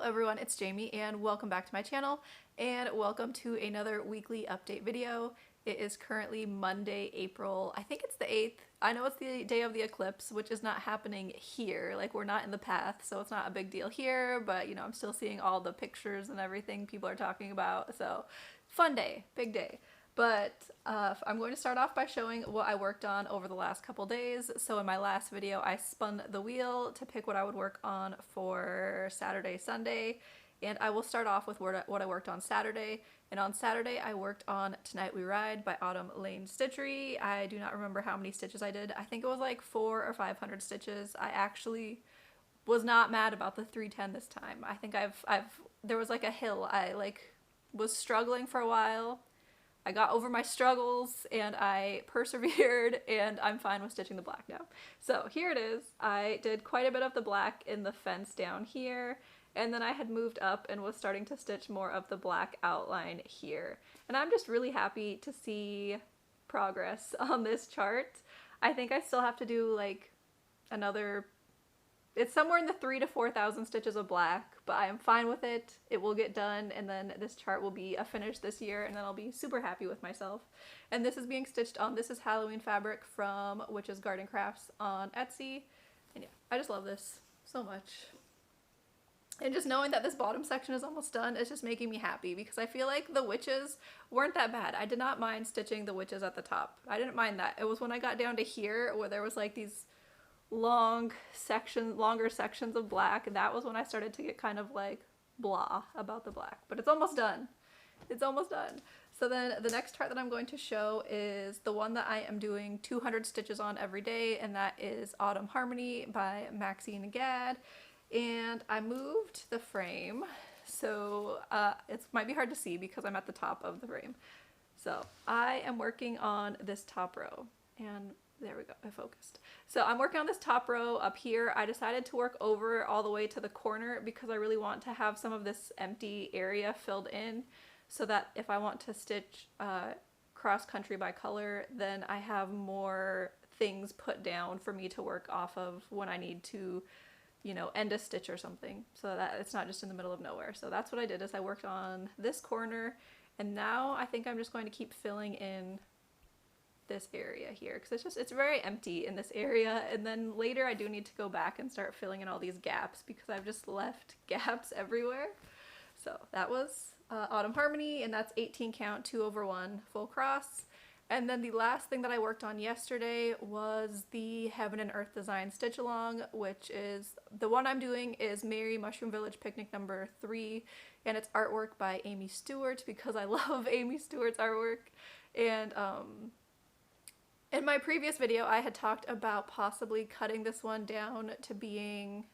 everyone, it's Jamie and welcome back to my channel and welcome to another weekly update video. It is currently Monday, April, I think it's the 8th. I know it's the day of the eclipse, which is not happening here. Like, we're not in the path, so it's not a big deal here, but you know, I'm still seeing all the pictures and everything people are talking about, so fun day, big day. But I'm going to start off by showing what I worked on over the last couple days. So in my last video, I spun the wheel to pick what I would work on for Saturday, Sunday. And I will start off with what I worked on Saturday. And on Saturday, I worked on Tonight We Ride by Autumn Lane Stitchery. I do not remember how many stitches I did. I think it was like 400 or 500 stitches. I actually was not mad about the 310 this time. I think there was like a hill. I was struggling for a while. I got over my struggles and I persevered and I'm fine with stitching the black now. So here it is. I did quite a bit of the black in the fence down here, and then I had moved up and was starting to stitch more of the black outline here. And I'm just really happy to see progress on this chart. I think I still have to do like another, it's somewhere in the 3,000 to 4,000 stitches of black, but I am fine with it. It will get done, and then this chart will be a finish this year, and then I'll be super happy with myself. And this is being stitched on This Is Halloween fabric from Witch's Garden Crafts on Etsy. And yeah, I just love this so much. And just knowing that this bottom section is almost done is just making me happy, because I feel like the witches weren't that bad. I did not mind stitching the witches at the top. I didn't mind that. It was when I got down to here where there was like these longer sections of black, and that was when I started to get kind of like blah about the black. But it's almost done. It's almost done. So then the next chart that I'm going to show is the one that I am doing 200 stitches on every day, and that is Autumn Harmony by Maxine Gad. And I moved the frame, so it might be hard to see because I'm at the top of the frame. So I am working on this top row, and there we go, I focused. So I'm working on this top row up here. I decided to work over all the way to the corner because I really want to have some of this empty area filled in, so that if I want to stitch cross country by color, then I have more things put down for me to work off of when I need to, you know, end a stitch or something, so that it's not just in the middle of nowhere. So that's what I did, is I worked on this corner, and now I think I'm just going to keep filling in this area here, because it's very empty in this area, and then later I do need to go back and start filling in all these gaps because I've just left gaps everywhere. So that was Autumn Harmony, and that's 18 count 2/1 full cross. And then the last thing that I worked on yesterday was the Heaven and Earth Design Stitch Along, which is the one I'm doing is Merry Mushroom Village Picnic number 3, and it's artwork by Amy Stewart because I love Amy Stewart's artwork. And in my previous video, I had talked about possibly cutting this one down to being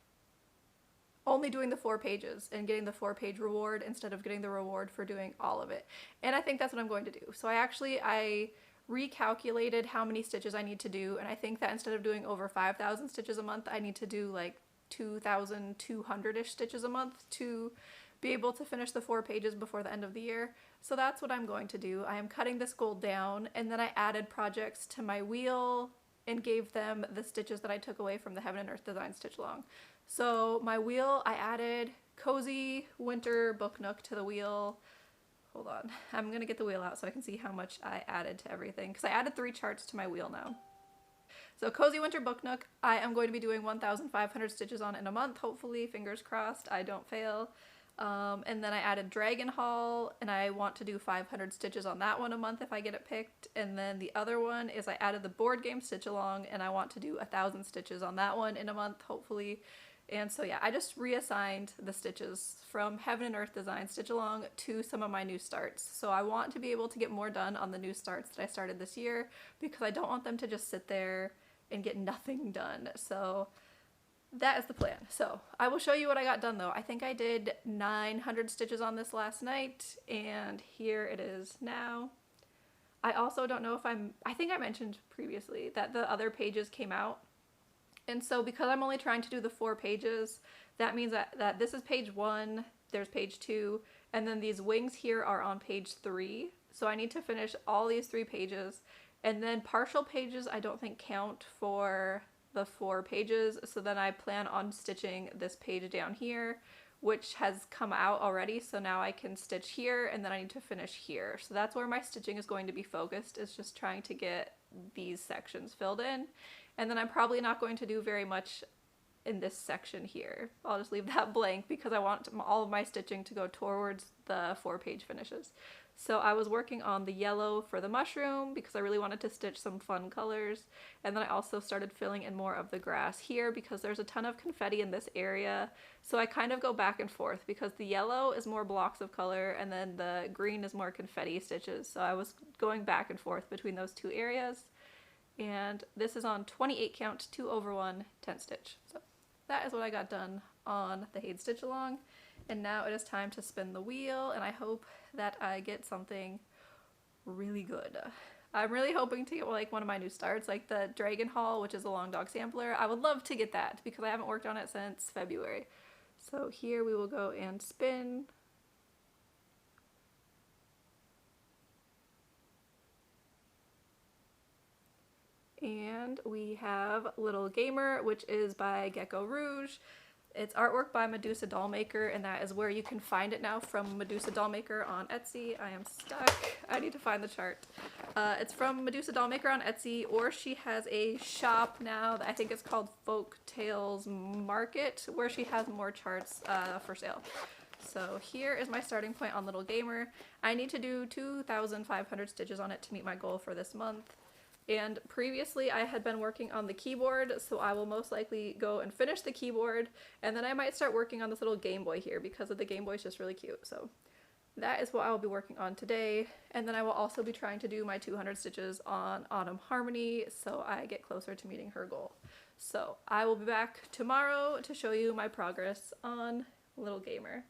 only doing the 4 pages and getting the 4-page reward instead of getting the reward for doing all of it. And I think that's what I'm going to do. So I recalculated how many stitches I need to do, and I think that instead of doing over 5,000 stitches a month, I need to do like 2,200-ish stitches a month to be able to finish the 4 pages before the end of the year. So that's what I'm going to do. I am cutting this goal down, and then I added projects to my wheel and gave them the stitches that I took away from the Heaven and Earth Design Stitch Along. So my wheel, I added Cozy Winter Book Nook to the wheel. Hold on, I'm gonna get the wheel out so I can see how much I added to everything, because I added 3 charts to my wheel now. So Cozy Winter Book Nook, I am going to be doing 1,500 stitches on in a month, hopefully, fingers crossed, I don't fail. And then I added Dragon Hall, and I want to do 500 stitches on that one a month if I get it picked. And then the other one is I added the board game Stitch Along, and I want to do 1,000 stitches on that one in a month, hopefully. And so yeah, I just reassigned the stitches from Heaven and Earth Design Stitch Along to some of my new starts. So I want to be able to get more done on the new starts that I started this year, because I don't want them to just sit there and get nothing done. So that is the plan. So I will show you what I got done though. I think I did 900 stitches on this last night, and here it is now. I also don't know if I think I mentioned previously that the other pages came out. And so because I'm only trying to do the 4 pages, that means that this is page 1, there's page 2, and then these wings here are on page 3. So I need to finish all these 3 pages, and then partial pages I don't think count for the 4 pages, so then I plan on stitching this page down here, which has come out already. So now I can stitch here and then I need to finish here. So that's where my stitching is going to be focused, is just trying to get these sections filled in. And then I'm probably not going to do very much in this section here. I'll just leave that blank because I want all of my stitching to go towards the 4-page finishes. So I was working on the yellow for the mushroom because I really wanted to stitch some fun colors. And then I also started filling in more of the grass here because there's a ton of confetti in this area. So I kind of go back and forth because the yellow is more blocks of color and then the green is more confetti stitches. So I was going back and forth between those two areas. And this is on 28 count, 2/1, 10 stitch. So that is what I got done on the HAEDSAL stitch along. And now it is time to spin the wheel, and I hope that I get something really good. I'm really hoping to get like one of my new starts, like the Dragon Hall, which is a long dog sampler. I would love to get that because I haven't worked on it since February. So here we will go and spin. And we have Little Gamer, which is by Gecko Rouge. It's artwork by Medusa Dollmaker, and that is where you can find it now, from Medusa Dollmaker on Etsy. I am stuck. I need to find the chart. It's from Medusa Dollmaker on Etsy, or she has a shop now that I think it's called Folk Tales Market, where she has more charts for sale. So here is my starting point on Little Gamer. I need to do 2,500 stitches on it to meet my goal for this month. And previously I had been working on the keyboard, so I will most likely go and finish the keyboard, and then I might start working on this little Game Boy here because the Game Boy is just really cute. So that is what I will be working on today. And then I will also be trying to do my 200 stitches on Autumn Harmony so I get closer to meeting her goal. So I will be back tomorrow to show you my progress on Little Gamer.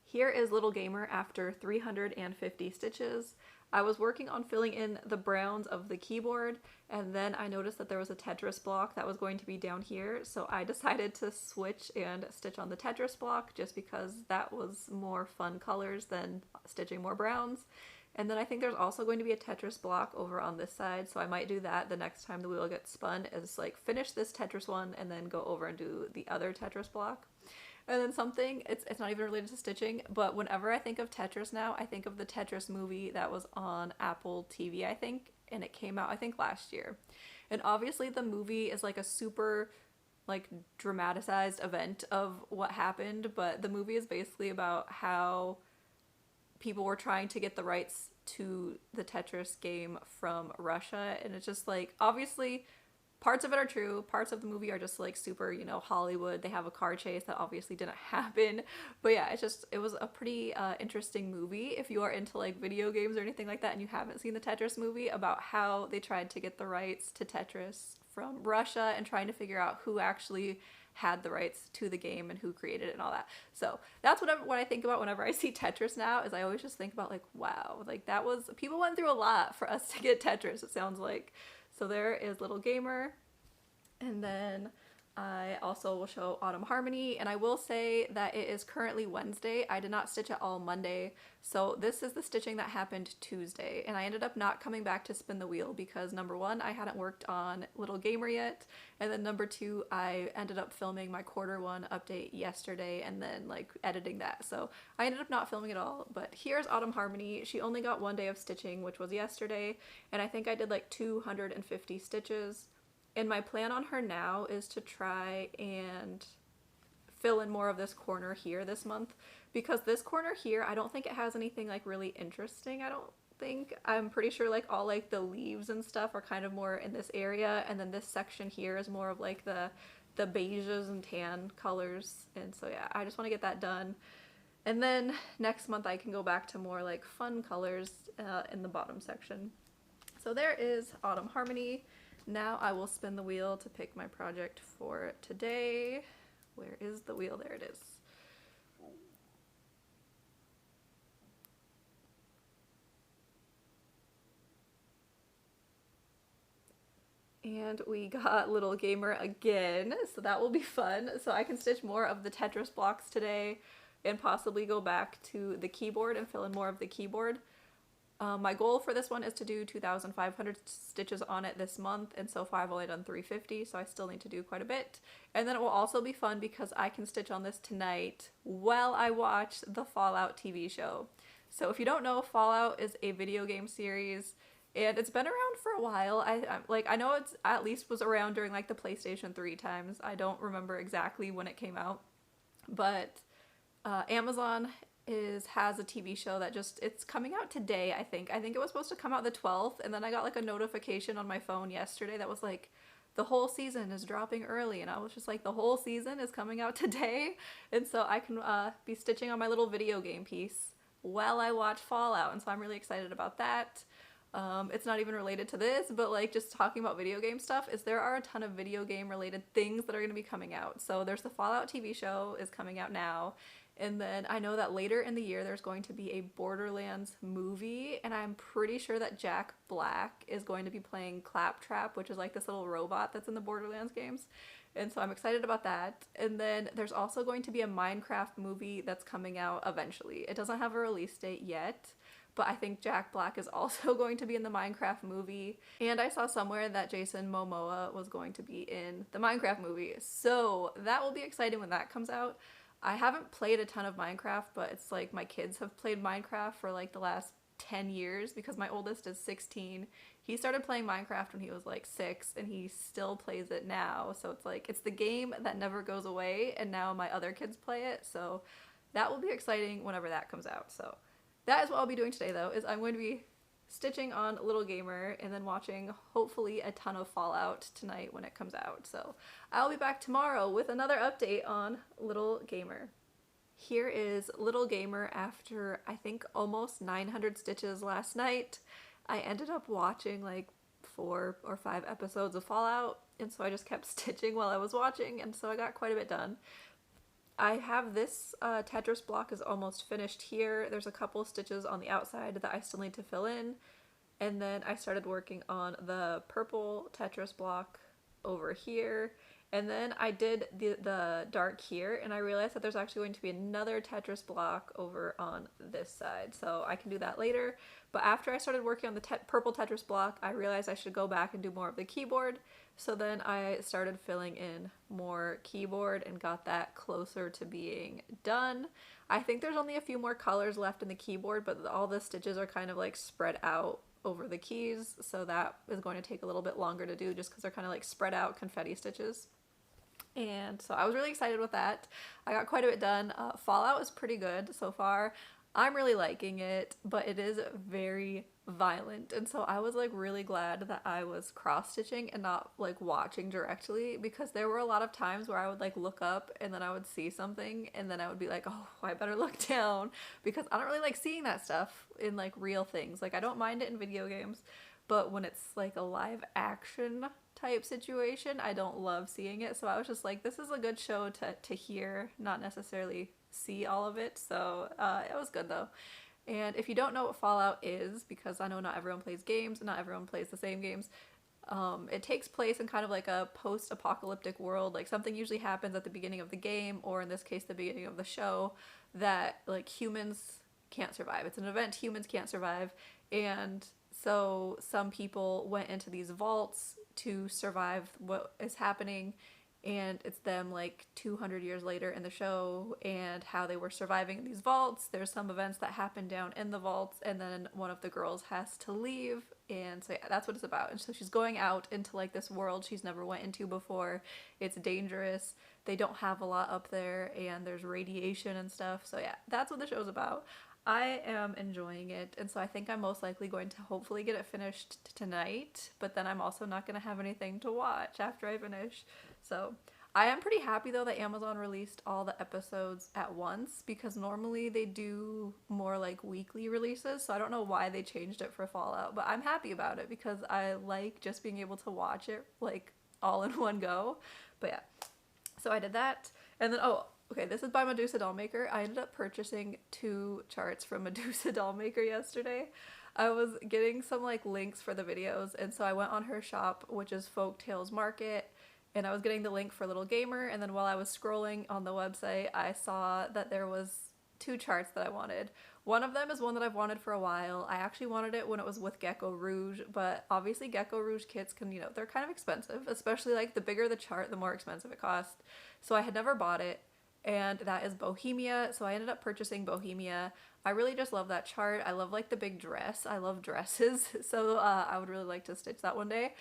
Here is Little Gamer after 350 stitches. I was working on filling in the browns of the keyboard, and then I noticed that there was a Tetris block that was going to be down here, so I decided to switch and stitch on the Tetris block just because that was more fun colors than stitching more browns. And then I think there's also going to be a Tetris block over on this side, so I might do that the next time the wheel gets spun, is like finish this Tetris one and then go over and do the other Tetris block. And then something, it's not even related to stitching, but whenever I think of Tetris now, I think of the Tetris movie that was on Apple TV, I think, and it came out, I think, last year. And obviously the movie is like a super, like, dramatized event of what happened, but the movie is basically about how people were trying to get the rights to the Tetris game from Russia, and it's just like, obviously parts of it are true, parts of the movie are just like super, you know, Hollywood. They have a car chase that obviously didn't happen. But yeah, it was a pretty interesting movie if you are into like video games or anything like that and you haven't seen the Tetris movie, about how they tried to get the rights to Tetris from Russia and trying to figure out who actually had the rights to the game and who created it and all that. So that's what I think about whenever I see Tetris now, is I always just think about like, wow, like that was, people went through a lot for us to get Tetris, it sounds like. So there is Little Gamer, and then I also will show Autumn Harmony, and I will say that it is currently Wednesday. I did not stitch at all Monday, so this is the stitching that happened Tuesday, and I ended up not coming back to spin the wheel because number one, I hadn't worked on Little Gamer yet, and then number two, I ended up filming my Q1 update yesterday and then like editing that, so I ended up not filming at all. But here's Autumn Harmony. She only got 1 day of stitching, which was yesterday, and I think I did like 250 stitches. And my plan on her now is to try and fill in more of this corner here this month, because this corner here, I don't think it has anything like really interesting. I'm pretty sure like all like the leaves and stuff are kind of more in this area, and then this section here is more of like the beiges and tan colors. And so yeah, I just want to get that done. And then next month I can go back to more like fun colors in the bottom section. So there is Autumn Harmony. Now I will spin the wheel to pick my project for today. Where is the wheel? There it is. And we got Little Gamer again, so that will be fun. So I can stitch more of the Tetris blocks today and possibly go back to the keyboard and fill in more of the keyboard. My goal for this one is to do 2,500 stitches on it this month, and so far I've only done 350, so I still need to do quite a bit. And then it will also be fun because I can stitch on this tonight while I watch the Fallout TV show. So if you don't know, Fallout is a video game series, and it's been around for a while. I know it's at least was around during like the PlayStation 3 times. I don't remember exactly when it came out, but Amazon has a TV show that it's coming out today, I think. I think it was supposed to come out the 12th, and then I got like a notification on my phone yesterday that was like, the whole season is dropping early, and I was just like, the whole season is coming out today? And so I can be stitching on my little video game piece while I watch Fallout, and so I'm really excited about that. It's not even related to this, but like just talking about video game stuff, there are a ton of video game related things that are going to be coming out. So there's the Fallout TV show is coming out now. And then I know that later in the year there's going to be a Borderlands movie, and I'm pretty sure that Jack Black is going to be playing Claptrap, which is like this little robot that's in the Borderlands games. And so I'm excited about that. And then there's also going to be a Minecraft movie that's coming out eventually. It doesn't have a release date yet, but I think Jack Black is also going to be in the Minecraft movie. And I saw somewhere that Jason Momoa was going to be in the Minecraft movie. So that will be exciting when that comes out. I haven't played a ton of Minecraft, but it's like my kids have played Minecraft for like the last 10 years because my oldest is 16. He started playing Minecraft when he was like 6, and he still plays it now. So it's like, it's the game that never goes away, and now my other kids play it. So that will be exciting whenever that comes out. So that is what I'll be doing today though, is I'm going to be stitching on Little Gamer and then watching hopefully a ton of Fallout tonight when it comes out. So I'll be back tomorrow with another update on Little Gamer. Here is Little Gamer after I think almost 900 stitches last night. I ended up watching like 4 or 5 episodes of Fallout, and so I just kept stitching while I was watching, and so I got quite a bit done. I have this Tetris block is almost finished here. There's a couple stitches on the outside that I still need to fill in. And then I started working on the purple Tetris block over here. And then I did the dark here, and I realized that there's actually going to be another Tetris block over on this side. So I can do that later. But after I started working on the purple Tetris block, I realized I should go back and do more of the keyboard. So then I started filling in more keyboard and got that closer to being done. I think there's only a few more colors left in the keyboard, but all the stitches are kind of like spread out over the keys. So that is going to take a little bit longer to do just because they're kind of like spread out confetti stitches. And so I was really excited with that. I got quite a bit done. Fallout is pretty good so far. I'm really liking it, but it is very violent, and so I was like really glad that I was cross-stitching and not like watching directly, because there were a lot of times where I would like look up and then I would see something and then I would be like, oh, I better look down, because I don't really like seeing that stuff in like real things. Like I don't mind it in video games, but when it's like a live action type situation, I don't love seeing it. So I was just like, this is a good show to hear, not necessarily see all of it. So it was good though. And if you don't know what Fallout is, because I know not everyone plays games and not everyone plays the same games, it takes place in kind of like a post-apocalyptic world. Like something usually happens at the beginning of the game, or in this case the beginning of the show, that like humans can't survive. It's an event humans can't survive, and so some people went into these vaults to survive what is happening, and it's them like 200 years later in the show and how they were surviving in these vaults. There's some events that happen down in the vaults, and then one of the girls has to leave, and so yeah, that's what it's about. And so she's going out into like this world she's never went into before. It's dangerous. They don't have a lot up there, and there's radiation and stuff. So yeah, that's what the show's about. I am enjoying it, and so I think I'm most likely going to hopefully get it finished tonight, but then I'm also not going to have anything to watch after I finish. So I am pretty happy though that Amazon released all the episodes at once, because normally they do more like weekly releases, so I don't know why they changed it for Fallout, but I'm happy about it because I like just being able to watch it like all in one go. But yeah, so I did that, and then okay, this is by Medusa Dollmaker. I ended up purchasing 2 charts from Medusa Dollmaker yesterday. I was getting some like links for the videos, and so I went on her shop, which is Folk Tales Market, and I was getting the link for Little Gamer, and then while I was scrolling on the website, I saw that there was two charts that I wanted. One of them is one that I've wanted for a while. I actually wanted it when it was with Gecko Rouge, but obviously Gecko Rouge kits can, they're kind of expensive, especially like the bigger the chart, the more expensive it costs. So I had never bought it, and that is Bohemia. So I ended up purchasing Bohemia. I really just love that chart. I love like the big dress. I love dresses. So I would really like to stitch that one day.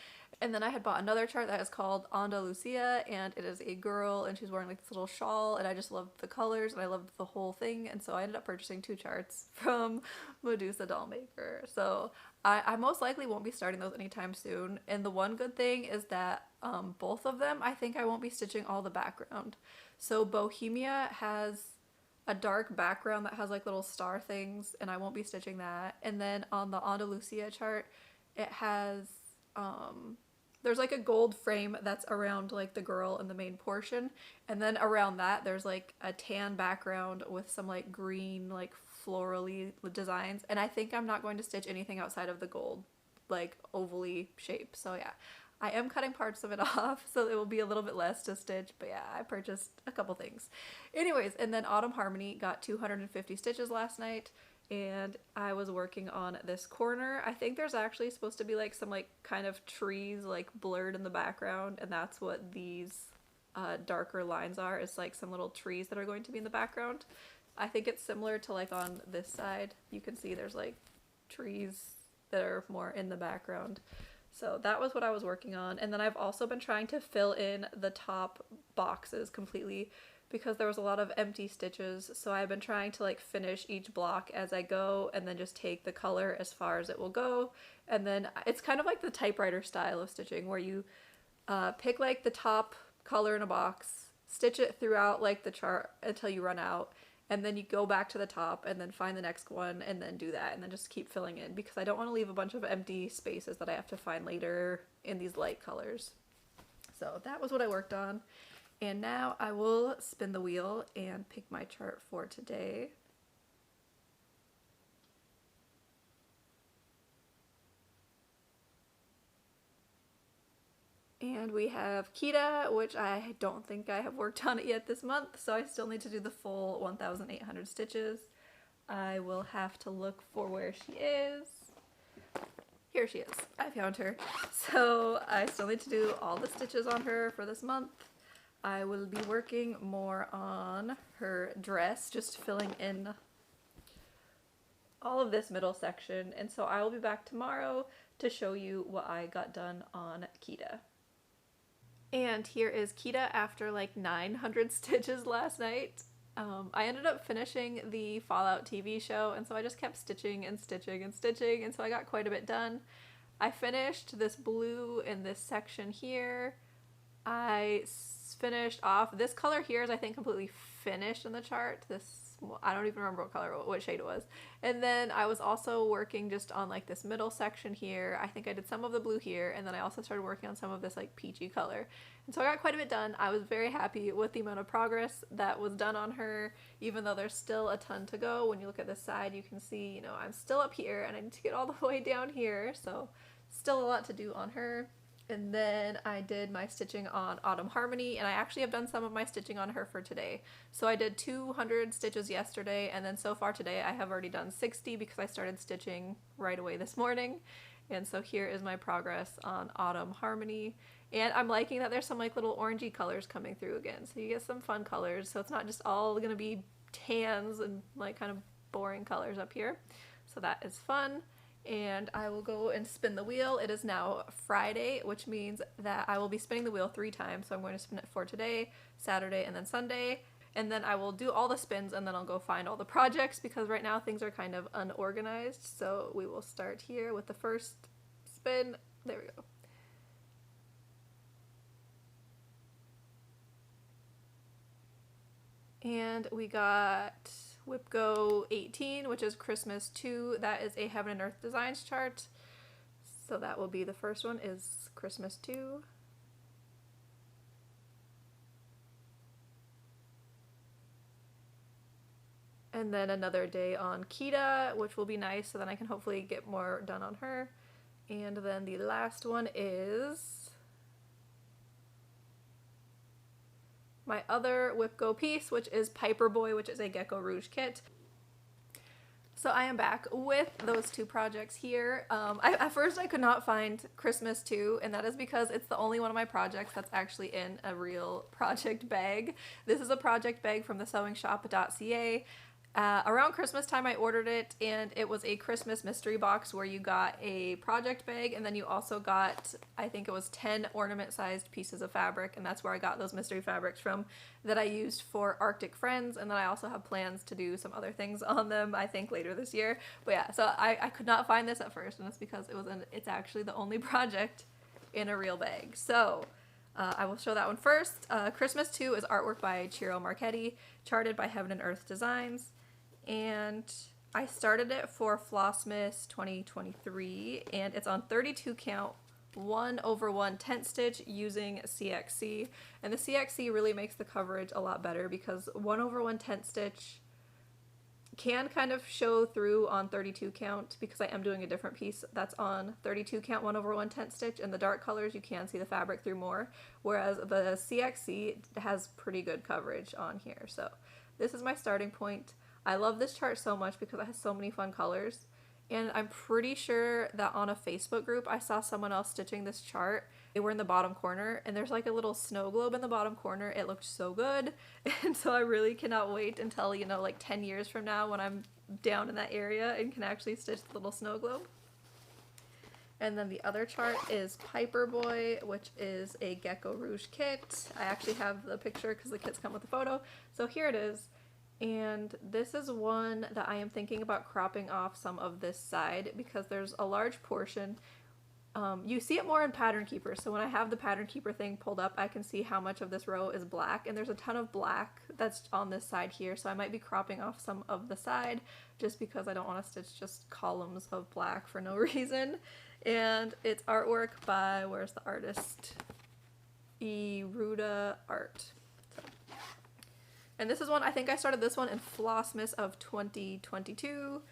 And then I had bought another chart that is called Andalusia, and it is a girl and she's wearing like this little shawl, and I just loved the colors and I loved the whole thing, and so I ended up purchasing two charts from Medusa Dollmaker. So I most likely won't be starting those anytime soon, and the one good thing is that both of them, I think I won't be stitching all the background. So Bohemia has a dark background that has like little star things, and I won't be stitching that. And then on the Andalusia chart, it has there's like a gold frame that's around like the girl in the main portion, and then around that there's like a tan background with some like green like florally designs, and I think I'm not going to stitch anything outside of the gold like ovally shape. So yeah, I am cutting parts of it off, so it will be a little bit less to stitch, but yeah, I purchased a couple things. Anyways, and then Autumn Harmony got 250 stitches last night, and I was working on this corner. I think there's actually supposed to be like some like kind of trees like blurred in the background, and that's what these darker lines are. It's like some little trees that are going to be in the background. I think it's similar to like on this side. You can see there's like trees that are more in the background. So that was what I was working on. And then I've also been trying to fill in the top boxes completely because there was a lot of empty stitches. So I've been trying to like finish each block as I go, and then just take the color as far as it will go. And then it's kind of like the typewriter style of stitching, where you pick like the top color in a box, stitch it throughout like the chart until you run out, and then you go back to the top and then find the next one and then do that, and then just keep filling in, because I don't want to leave a bunch of empty spaces that I have to find later in these light colors. So that was what I worked on. And now I will spin the wheel and pick my chart for today. And we have Kita, which I don't think I have worked on it yet this month, so I still need to do the full 1,800 stitches. I will have to look for where she is. Here she is. I found her. So I still need to do all the stitches on her for this month. I will be working more on her dress, just filling in all of this middle section, and so I will be back tomorrow to show you what I got done on Kita. And here is Kita after like 900 stitches last night. I ended up finishing the Fallout TV show, and so I just kept stitching and stitching and stitching, and so I got quite a bit done. I finished this blue in this section here. I finished off this color here is I think completely finished in the chart. This, I don't even remember what color, what shade it was. And then I was also working just on like this middle section here. I think I did some of the blue here, and then I also started working on some of this like peachy color. And so I got quite a bit done. I was very happy with the amount of progress that was done on her, even though there's still a ton to go. When you look at this side, you can see, I'm still up here and I need to get all the way down here. So still a lot to do on her. And then I did my stitching on Autumn Harmony, and I actually have done some of my stitching on her for today. So I did 200 stitches yesterday, and then so far today I have already done 60 because I started stitching right away this morning. And so here is my progress on Autumn Harmony. And I'm liking that there's some like little orangey colors coming through again. So you get some fun colors. So it's not just all gonna be tans and like kind of boring colors up here. So that is fun. And I will go and spin the wheel. It is now Friday, which means that I will be spinning the wheel 3 times. So I'm going to spin it for today, Saturday, and then Sunday. And then I will do all the spins, and then I'll go find all the projects, because right now things are kind of unorganized. So we will start here with the first spin. There we go. And we got WhipGo 18, which is Christmas 2. That is a Heaven and Earth Designs chart. So that will be the first one, is Christmas 2. And then another day on Kita, which will be nice, so then I can hopefully get more done on her. And then the last one is my other WhipGo piece, which is Piper Boy, which is a Gecko Rouge kit. So I am back with those two projects here. At first I could not find Christmas 2, and that is because it's the only one of my projects that's actually in a real project bag. This is a project bag from the sewingshop.ca. Around Christmas time I ordered it, and it was a Christmas mystery box where you got a project bag, and then you also got, I think it was 10 ornament sized pieces of fabric, and that's where I got those mystery fabrics from that I used for Arctic Friends. And then I also have plans to do some other things on them, I think later this year. But yeah, so I could not find this at first, and it's because it's actually the only project in a real bag. So I will show that one first. Christmas 2 is artwork by Ciro Marchetti, charted by Heaven and Earth Designs. And I started it for Flossmas 2023, and it's on 32 count 1/1 tent stitch using CXC. And the CXC really makes the coverage a lot better because 1/1 tent stitch can kind of show through on 32 count, because I am doing a different piece that's on 32 count 1/1 tent stitch, and the dark colors you can see the fabric through more, whereas the CXC has pretty good coverage on here. So this is my starting point. I love this chart so much because it has so many fun colors, and I'm pretty sure that on a Facebook group I saw someone else stitching this chart. They were in the bottom corner, and there's like a little snow globe in the bottom corner. It looked so good, and so I really cannot wait until, you know, like 10 years from now when I'm down in that area and can actually stitch the little snow globe. And then the other chart is Piper Boy, which is a Gecko Rouge kit. I actually have the picture because the kits come with a photo, so here it is. And this is one that I am thinking about cropping off some of this side because there's a large portion. You see it more in Pattern Keeper, so when I have the Pattern Keeper thing pulled up, I can see how much of this row is black, and there's a ton of black that's on this side here, so I might be cropping off some of the side just because I don't want to stitch just columns of black for no reason. And it's artwork by, where's the artist? Iruda Art. And this is one, I think I started this one in Flossmas of 2022,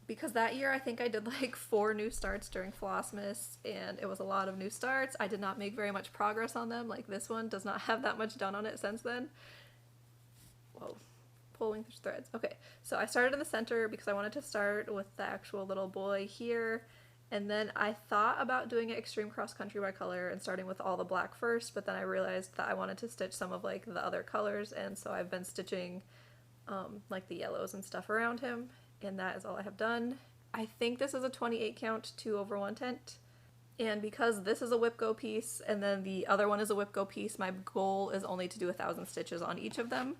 because that year I think I did like 4 new starts during Flossmas, and it was a lot of new starts. I did not make very much progress on them. Like this one does not have that much done on it since then. Whoa, pulling through threads. Okay, so I started in the center because I wanted to start with the actual little boy here. And then I thought about doing it extreme cross country by color and starting with all the black first, but then I realized that I wanted to stitch some of like the other colors, and so I've been stitching like the yellows and stuff around him, and that is all I have done. I think this is a 28 count 2/1 tent, and because this is a whip go piece and then the other one is a whip go piece, my goal is only to do 1,000 stitches on each of them.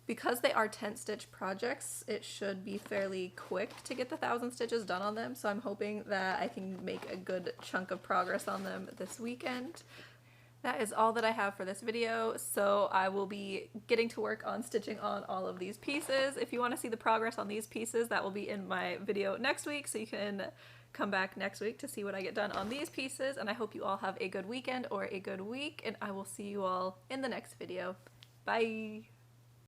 Because they are tent stitch projects, it should be fairly quick to get the 1,000 stitches done on them, so I'm hoping that I can make a good chunk of progress on them this weekend. That is all that I have for this video, so I will be getting to work on stitching on all of these pieces. If you want to see the progress on these pieces, that will be in my video next week, so you can come back next week to see what I get done on these pieces. And I hope you all have a good weekend or a good week, and I will see you all in the next video. Bye!